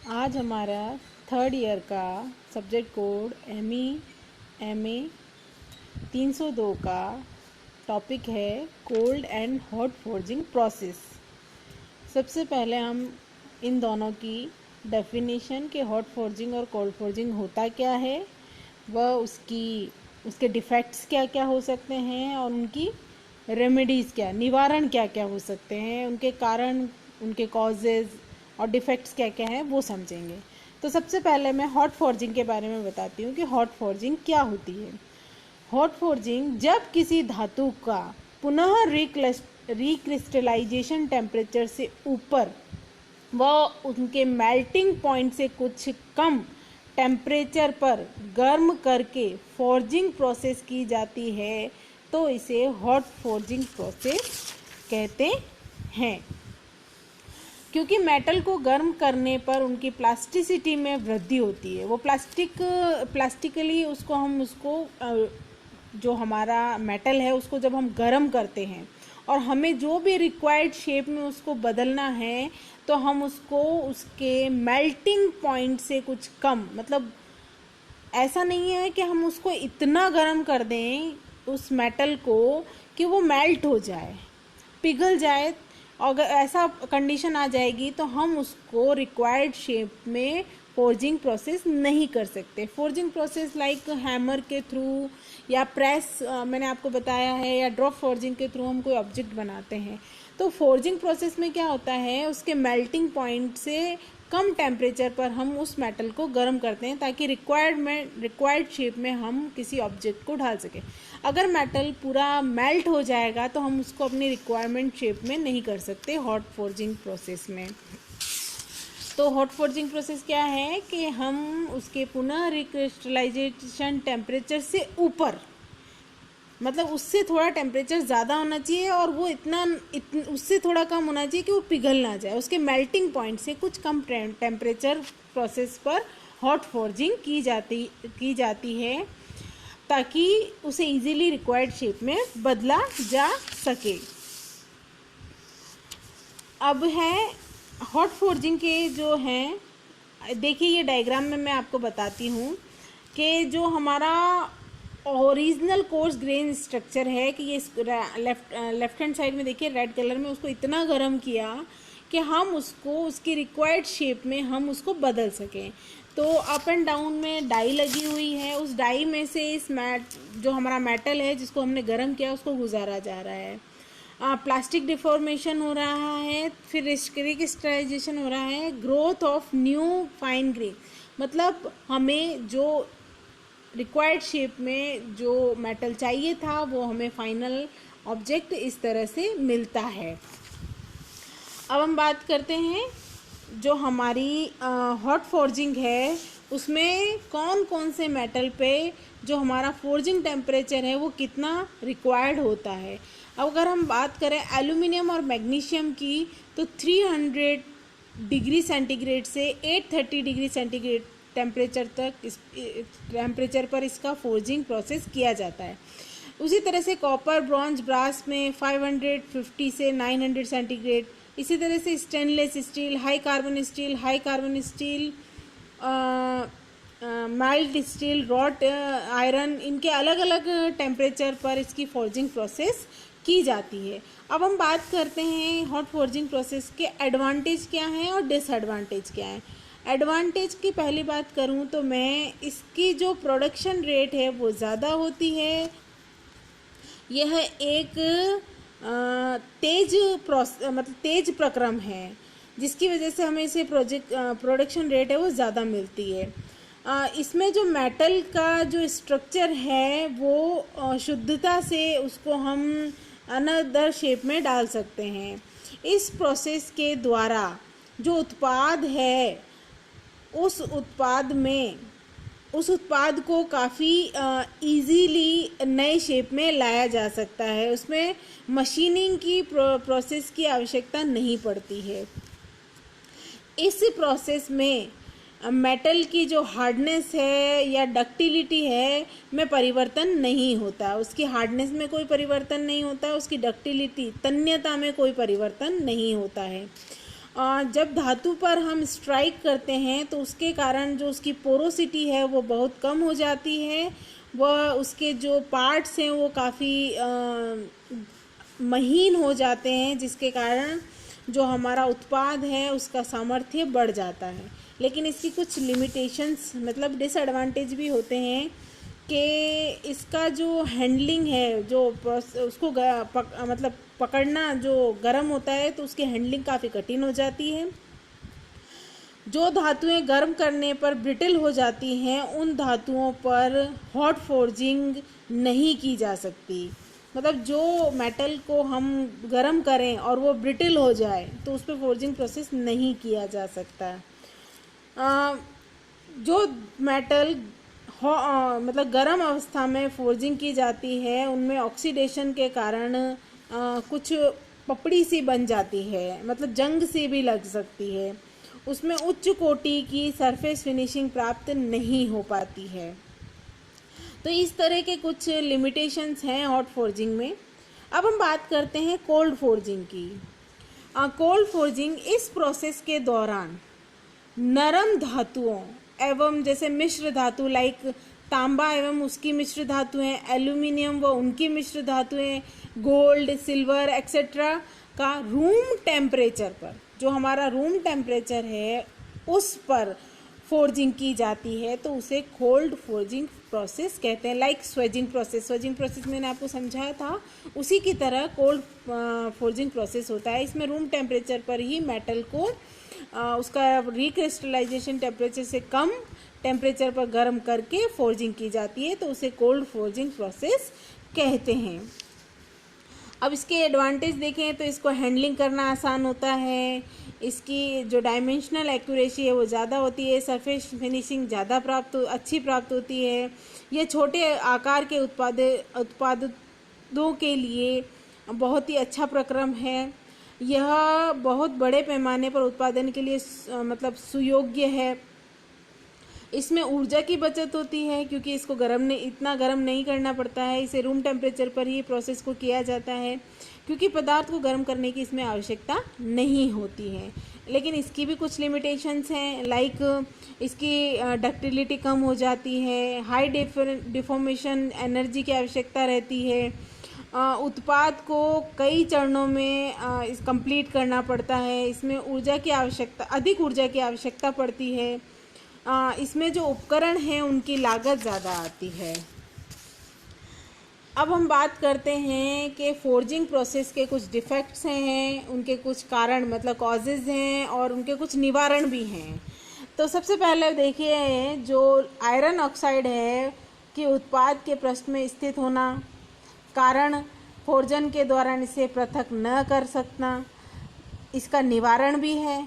आज हमारा third year का सब्जेक्ट कोड एम ए 302 का टॉपिक है cold and hot forging process. सबसे पहले हम इन दोनों की डेफिनेशन के हॉट फोर्जिंग और कोल्ड फोर्जिंग होता क्या है, वह उसके डिफेक्ट्स क्या क्या हो सकते हैं और उनकी रेमेडीज़ क्या, निवारण क्या क्या हो सकते हैं, उनके कारण, उनके कॉजेज़ और डिफेक्ट्स क्या क्या हैं वो समझेंगे। तो सबसे पहले मैं हॉट फोर्जिंग के बारे में बताती हूँ कि हॉट फोर्जिंग क्या होती है। हॉट फोर्जिंग जब किसी धातु का पुनः रिक्रिस्टलाइजेशन टेम्परेचर से ऊपर व उनके मेल्टिंग पॉइंट से कुछ कम टेम्परेचर पर गर्म करके फोर्जिंग प्रोसेस की जाती है, तो इसे हॉट फोर्जिंग प्रोसेस कहते हैं। क्योंकि मेटल को गर्म करने पर उनकी प्लास्टिसिटी में वृद्धि होती है। वो प्लास्टिकली उसको जो हमारा मेटल है उसको जब हम गर्म करते हैं और हमें जो भी रिक्वायर्ड शेप में उसको बदलना है, तो हम उसको उसके मेल्टिंग पॉइंट से कुछ कम, मतलब ऐसा नहीं है कि हम उसको इतना गर्म कर दें उस मेटल को कि वो मेल्ट हो जाए, पिघल जाए। अगर ऐसा कंडीशन आ जाएगी तो हम उसको रिक्वायर्ड शेप में फोर्जिंग प्रोसेस नहीं कर सकते। फोर्जिंग प्रोसेस लाइक हैमर के थ्रू या प्रेस, मैंने आपको बताया है, या ड्रॉप फोर्जिंग के थ्रू हम कोई ऑब्जेक्ट बनाते हैं। तो फोर्जिंग प्रोसेस में क्या होता है, उसके मेल्टिंग पॉइंट से कम टेम्परेचर पर हम उस मेटल को गर्म करते हैं ताकि रिक्वायर्ड शेप में हम किसी ऑब्जेक्ट को ढाल सकें। अगर मेटल पूरा मेल्ट हो जाएगा तो हम उसको अपनी रिक्वायरमेंट शेप में नहीं कर सकते हॉट फोर्जिंग प्रोसेस में। तो हॉट फोर्जिंग प्रोसेस क्या है कि हम उसके पुनः रिक्रिस्टलाइजेशन टेम्परेचर से ऊपर, मतलब उससे थोड़ा टेम्परेचर ज़्यादा होना चाहिए और वो उससे थोड़ा कम होना चाहिए कि वो पिघल ना जाए, उसके मेल्टिंग पॉइंट से कुछ कम टेम्परेचर प्रोसेस पर हॉट फोर्जिंग की जाती है ताकि उसे इजीली रिक्वायर्ड शेप में बदला जा सके। अब है हॉट फोर्जिंग के जो हैं, देखिए ये डायग्राम में मैं आपको बताती हूँ कि जो हमारा ओरिजिनल कोर्स ग्रेन स्ट्रक्चर है कि ये लेफ्ट हैंड साइड में देखिए रेड कलर में उसको इतना गर्म किया कि हम उसको उसकी रिक्वायर्ड शेप में हम उसको बदल सकें। तो अप एंड डाउन में डाई लगी हुई है, उस डाई में से इस जो हमारा मेटल है जिसको हमने गर्म किया उसको गुजारा जा रहा है। प्लास्टिक डिफॉर्मेशन हो रहा है, फिर रिक्रिस्टलाइजेशन हो रहा है, growth of new fine grain, मतलब हमें जो रिक्वायर्ड शेप में जो मेटल चाहिए था वो हमें फाइनल ऑब्जेक्ट इस तरह से मिलता है। अब हम बात करते हैं जो हमारी हॉट फोर्जिंग है उसमें कौन कौन से मेटल पे जो हमारा फोर्जिंग टेम्परेचर है वो कितना रिक्वायर्ड होता है। अब अगर हम बात करें एल्यूमिनियम और मैग्नीशियम की, तो 300 डिग्री सेंटीग्रेड से 830 डिग्री सेंटीग्रेड टेम्परेचर पर इसका फोर्जिंग प्रोसेस किया जाता है। उसी तरह से कॉपर, ब्रॉन्ज, ब्रास में 550 से 900 सेंटीग्रेड। इसी तरह से stainless steel, high carbon steel, mild steel, wrought iron, इनके अलग अलग टेम्परेचर पर इसकी फोर्जिंग प्रोसेस की जाती है। अब हम बात करते हैं हॉट फोर्जिंग प्रोसेस के एडवांटेज क्या हैं और डिसएडवांटेज क्या हैं। एडवांटेज की पहली बात करूं तो मैं इसकी जो प्रोडक्शन रेट है वो ज़्यादा होती है। यह एक तेज प्रक्रम है जिसकी वजह से हमें इसे प्रोडक्शन रेट है वो ज़्यादा मिलती है। इसमें जो मेटल का जो स्ट्रक्चर है वो शुद्धता से उसको हम अनदर शेप में डाल सकते हैं। इस प्रोसेस के द्वारा जो उत्पाद है उस उत्पाद को काफ़ी इजीली नए शेप में लाया जा सकता है। उसमें मशीनिंग की प्रोसेस की आवश्यकता नहीं पड़ती है। इस प्रोसेस में मेटल की जो हार्डनेस है या डक्टिलिटी है में परिवर्तन नहीं होता, उसकी हार्डनेस में कोई परिवर्तन नहीं होता, उसकी डक्टिलिटी, तन्यता में कोई परिवर्तन नहीं होता है। जब धातु पर हम स्ट्राइक करते हैं तो उसके कारण जो उसकी पोरोसिटी है वो बहुत कम हो जाती है, वह उसके जो पार्ट्स हैं वो काफ़ी महीन हो जाते हैं, जिसके कारण जो हमारा उत्पाद है उसका सामर्थ्य बढ़ जाता है। लेकिन इसकी कुछ लिमिटेशंस मतलब डिसएडवांटेज भी होते हैं कि इसका जो हैंडलिंग है, जो उसको मतलब पकड़ना जो गर्म होता है तो उसकी हैंडलिंग काफ़ी कठिन हो जाती है। जो धातुएं गर्म करने पर ब्रिटल हो जाती हैं उन धातुओं पर हॉट फोर्जिंग नहीं की जा सकती। मतलब जो मेटल को हम गर्म करें और वो ब्रिटल हो जाए तो उस पर फोर्जिंग प्रोसेस नहीं किया जा सकता। जो मेटल मतलब गर्म अवस्था में फोर्जिंग की जाती है उनमें ऑक्सीडेशन के कारण कुछ पपड़ी सी बन जाती है, मतलब जंग सी भी लग सकती है, उसमें उच्च कोटि की सरफेस फिनिशिंग प्राप्त नहीं हो पाती है। तो इस तरह के कुछ लिमिटेशंस हैं हॉट फोर्जिंग में। अब हम बात करते हैं कोल्ड फोर्जिंग की। कोल्ड फोर्जिंग इस प्रोसेस के दौरान नरम धातुओं एवं जैसे मिश्र धातु लाइक तांबा एवं उसकी मिश्र धातुएं, एल्यूमिनियम व उनकी मिश्र धातुएं, गोल्ड, सिल्वर एक्सेट्रा का रूम टेम्परेचर पर, जो हमारा रूम टेम्परेचर है उस पर फोर्जिंग की जाती है तो उसे कोल्ड फोर्जिंग प्रोसेस कहते हैं। लाइक स्वेजिंग प्रोसेस मैंने आपको समझाया था, उसी की तरह कोल्ड फोर्जिंग प्रोसेस होता है। इसमें रूम टेम्परेचर पर ही मेटल को उसका रिक्रिस्टलाइजेशन टेम्परेचर से कम टेम्परेचर पर गर्म करके फोर्जिंग की जाती है तो उसे कोल्ड फोर्जिंग प्रोसेस कहते हैं। अब इसके एडवांटेज देखें तो इसको हैंडलिंग करना आसान होता है, इसकी जो डायमेंशनल एक्यूरेसी है वो ज़्यादा होती है, सरफेस फिनिशिंग ज़्यादा अच्छी प्राप्त होती है। ये छोटे आकार के उत्पादों के लिए बहुत ही अच्छा प्रक्रम है। यह बहुत बड़े पैमाने पर उत्पादन के लिए मतलब सुयोग्य है। इसमें ऊर्जा की बचत होती है क्योंकि इसको इतना गर्म नहीं करना पड़ता है, इसे रूम टेम्परेचर पर ही प्रोसेस को किया जाता है क्योंकि पदार्थ को गर्म करने की इसमें आवश्यकता नहीं होती है। लेकिन इसकी भी कुछ लिमिटेशंस हैं, लाइक इसकी डक्टिलिटी कम हो जाती है, हाई डिफॉर्मेशन एनर्जी की आवश्यकता रहती है, उत्पाद को कई चरणों में कंप्लीट करना पड़ता है, इसमें अधिक ऊर्जा की आवश्यकता पड़ती है, इसमें जो उपकरण हैं उनकी लागत ज़्यादा आती है। अब हम बात करते हैं कि फोर्जिंग प्रोसेस के कुछ डिफेक्ट्स हैं, उनके कुछ कारण मतलब कॉजेज़ हैं और उनके कुछ निवारण भी हैं। तो सबसे पहले देखिए जो आयरन ऑक्साइड है कि उत्पाद के पृष्ठ में स्थित होना, कारण फोर्जन के दौरान इसे पृथक न कर सकना, इसका निवारण भी है।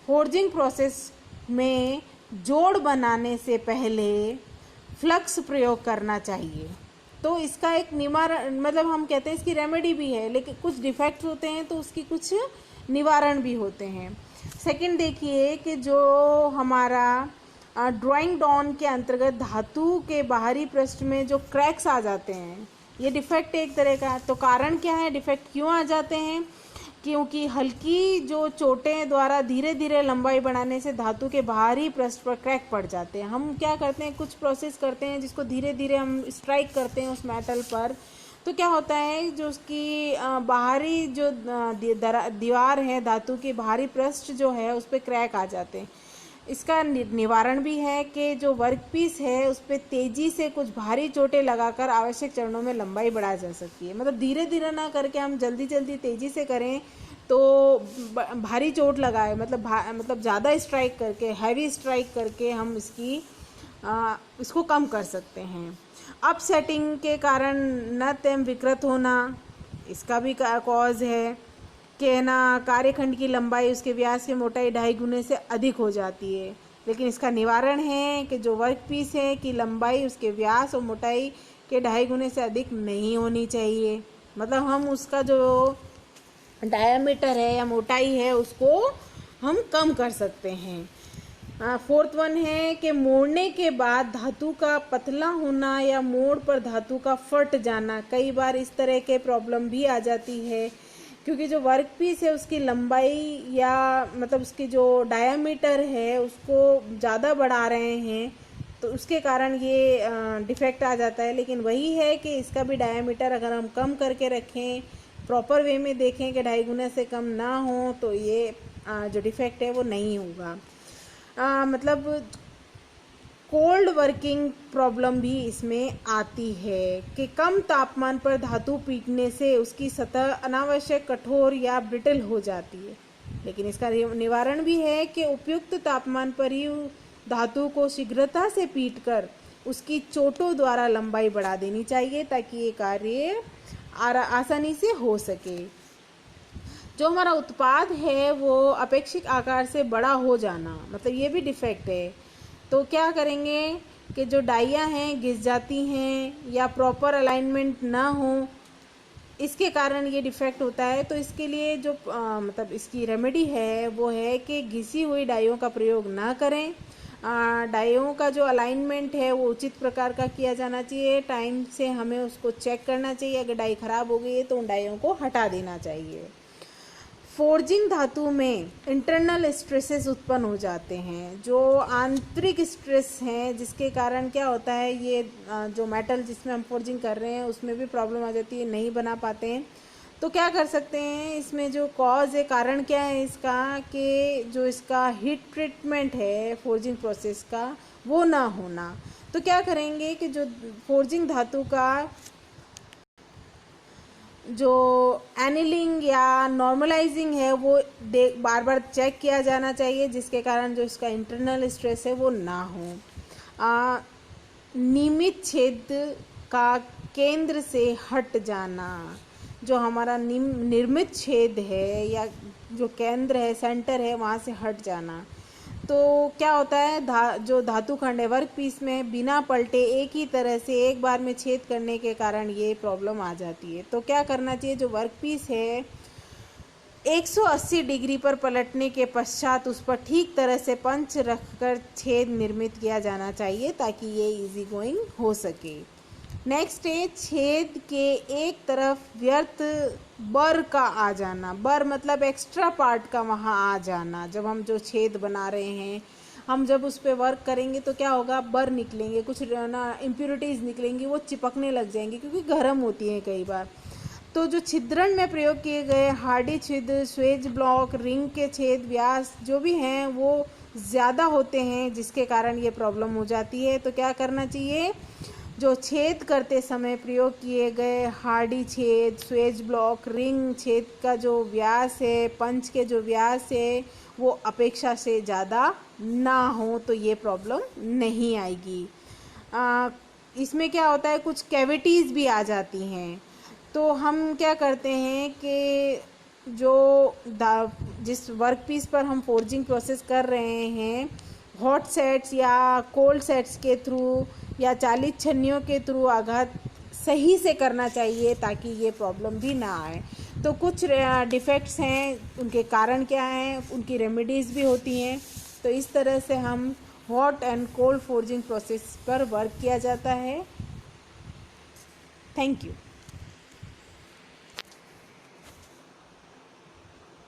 फोर्जिंग प्रोसेस में जोड़ बनाने से पहले फ्लक्स प्रयोग करना चाहिए, तो इसका एक निवारण मतलब हम कहते हैं इसकी रेमेडी भी है, लेकिन कुछ डिफेक्ट्स होते हैं तो उसकी कुछ निवारण भी होते हैं। सेकंड देखिए कि जो हमारा ड्राइंग डाउन के अंतर्गत धातु के बाहरी पृष्ठ में जो क्रैक्स आ जाते हैं, ये डिफेक्ट एक तरह का। तो कारण क्या है, डिफेक्ट क्यों आ जाते हैं? क्योंकि हल्की जो चोटें द्वारा धीरे धीरे लंबाई बढ़ाने से धातु के बाहरी पृष्ठ पर क्रैक पड़ जाते हैं। हम क्या करते हैं, कुछ प्रोसेस करते हैं जिसको धीरे धीरे हम स्ट्राइक करते हैं उस मेटल पर, तो क्या होता है जो उसकी बाहरी जो दीवार है, धातु की बाहरी पृष्ठ जो है उस पर क्रैक आ जाते हैं। इसका निवारण भी है कि जो वर्कपीस है उस पर तेज़ी से कुछ भारी चोटें लगाकर आवश्यक चरणों में लंबाई बढ़ा जा सकती है। मतलब धीरे धीरे ना करके हम जल्दी जल्दी तेज़ी से करें तो भारी चोट लगाए, मतलब ज़्यादा स्ट्राइक करके, हैवी स्ट्राइक करके हम इसको कम कर सकते हैं। अपसेटिंग के कारण नत्यम विकृत होना, इसका भी कॉज है कि ना कार्यखंड की लंबाई उसके व्यास की मोटाई 2.5 गुने से अधिक हो जाती है। लेकिन इसका निवारण है कि जो वर्क पीस है कि लंबाई उसके व्यास और मोटाई के 2.5 गुने से अधिक नहीं होनी चाहिए। मतलब हम उसका जो डायामीटर है या मोटाई है उसको हम कम कर सकते हैं। फोर्थ वन है कि मोड़ने के बाद धातु का पतला होना या मोड़ पर धातु का फट जाना, कई बार इस तरह के प्रॉब्लम भी आ जाती है क्योंकि जो वर्क पीस है उसकी लंबाई या मतलब उसकी जो डायामीटर है उसको ज़्यादा बढ़ा रहे हैं, तो उसके कारण ये डिफेक्ट आ जाता है। लेकिन वही है कि इसका भी डायामीटर अगर हम कम करके रखें, प्रॉपर वे में देखें कि 2.5 गुना से कम ना हो, तो ये जो डिफेक्ट है वो नहीं होगा। मतलब कोल्ड वर्किंग प्रॉब्लम भी इसमें आती है कि कम तापमान पर धातु पीटने से उसकी सतह अनावश्यक कठोर या ब्रिटल हो जाती है। लेकिन इसका निवारण भी है कि उपयुक्त तापमान पर ही धातु को शीघ्रता से पीटकर उसकी चोटों द्वारा लंबाई बढ़ा देनी चाहिए ताकि ये कार्य आसानी से हो सके। जो हमारा उत्पाद है वो अपेक्षित आकार से बड़ा हो जाना, मतलब ये भी डिफेक्ट है। तो क्या करेंगे कि जो डाइयाँ हैं घिस जाती हैं या प्रॉपर अलाइनमेंट ना हो, इसके कारण ये डिफेक्ट होता है। तो इसके लिए जो मतलब इसकी रेमेडी है वो है कि घिसी हुई डाइयों का प्रयोग ना करें। डाइयों का जो अलाइनमेंट है वो उचित प्रकार का किया जाना चाहिए। टाइम से हमें उसको चेक करना चाहिए। अगर डाई खराब हो गई है तो उन डाइयों को हटा देना चाहिए। फोर्जिंग धातु में इंटरनल स्ट्रेसेस उत्पन्न हो जाते हैं, जो आंतरिक स्ट्रेस हैं, जिसके कारण क्या होता है ये जो मेटल जिसमें हम फोर्जिंग कर रहे हैं उसमें भी प्रॉब्लम आ जाती है, नहीं बना पाते हैं। तो क्या कर सकते हैं, इसमें जो कॉज है, कारण क्या है इसका, कि जो इसका हीट ट्रीटमेंट है फोर्जिंग प्रोसेस का वो ना होना। तो क्या करेंगे कि जो फोर्जिंग धातु का जो एनिलिंग या नॉर्मलाइजिंग है वो बार बार चेक किया जाना चाहिए, जिसके कारण जो इसका इंटरनल स्ट्रेस है वो ना हो। नियमित छेद का केंद्र से हट जाना, जो हमारा निर्मित छेद है या जो केंद्र है, सेंटर है, वहाँ से हट जाना। तो क्या होता है, जो धातु खंड है वर्क पीस में बिना पलटे एक ही तरह से एक बार में छेद करने के कारण ये प्रॉब्लम आ जाती है। तो क्या करना चाहिए, जो वर्क पीस है 180 डिग्री पर पलटने के पश्चात उस पर ठीक तरह से पंच रखकर छेद निर्मित किया जाना चाहिए ताकि ये इजी गोइंग हो सके। नेक्स्ट है छेद के एक तरफ व्यर्थ बर का आ जाना। बर मतलब एक्स्ट्रा पार्ट का वहाँ आ जाना। जब हम जो छेद बना रहे हैं, हम जब उस पर वर्क करेंगे तो क्या होगा, बर निकलेंगे, कुछ ना इम्प्योरिटीज़ निकलेंगी, वो चिपकने लग जाएंगी क्योंकि गर्म होती हैं कई बार। तो जो छिद्रण में प्रयोग किए गए हार्डी छिद्र, स्वेज ब्लॉक, रिंग के छेद व्यास जो भी हैं वो ज़्यादा होते हैं, जिसके कारण ये प्रॉब्लम हो जाती है। तो क्या करना चाहिए, जो छेद करते समय प्रयोग किए गए हार्डी छेद, स्वेज ब्लॉक, रिंग छेद का जो व्यास है, पंच के जो व्यास है, वो अपेक्षा से ज़्यादा ना हो तो ये प्रॉब्लम नहीं आएगी। इसमें क्या होता है, कुछ कैविटीज़ भी आ जाती हैं। तो हम क्या करते हैं कि जो जिस वर्क पीस पर हम फोर्जिंग प्रोसेस कर रहे हैं, हॉट सेट्स या कोल्ड सेट्स के थ्रू या 40 छन्नियों के थ्रू आघात सही से करना चाहिए ताकि ये प्रॉब्लम भी ना आए। तो कुछ डिफेक्ट्स हैं, उनके कारण क्या हैं, उनकी रेमेडीज़ भी होती हैं। तो इस तरह से हम hot and cold forging process पर वर्क किया जाता है। Thank you.